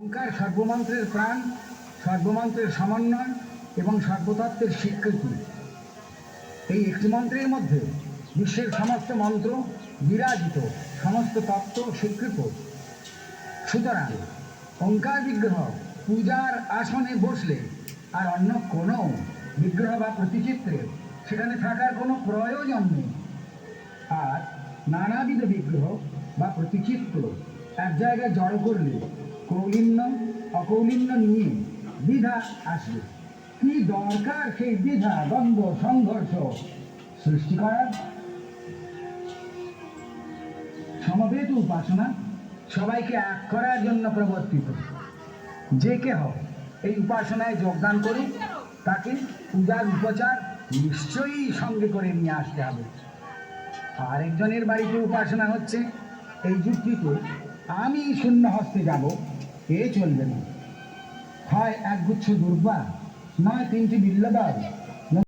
ওঙ্কার সর্বমন্ত্রের প্রাণ, সর্বমন্ত্রের সমন্বয় এবং সর্বতত্ত্বের স্বীকৃতি। এই একটি মন্ত্রের মধ্যে বিশ্বের সমস্ত মন্ত্র বিরাজিত, সমস্ত তত্ত্ব স্বীকৃত। সুতরাং ওঙ্কার বিগ্রহ পূজার আসনে বসলে আর অন্য কোনো বিগ্রহ বা প্রতিচিত্রে সেখানে থাকার কোনো প্রয়োজন নেই। আর নানাবিধ বিগ্রহ বা প্রতিচিত্র এক জায়গায় জড়ো করলে কৌলিন্য অকৌলিন্য নিয়ে দ্বিধা আসবে। কি দরকার সেই দ্বিধা, দ্বন্দ্ব, সংঘর্ষ সৃষ্টি করার? সমবেত উপাসনা সবাইকে এক করার জন্য প্রবর্তিত। যে কেহ এই উপাসনায় যোগদান করুক তাকে পূজার উপচার নিশ্চয়ই সঙ্গে করে নিয়ে আসতে হবে। আরেকজনের বাড়িতে উপাসনা হচ্ছে, এই যুক্তিতে আমি শূন্য হস্তে যাব, এ চলবে না। হয় একগুচ্ছ দুর্বা, নয় 3টি বিল্লদল,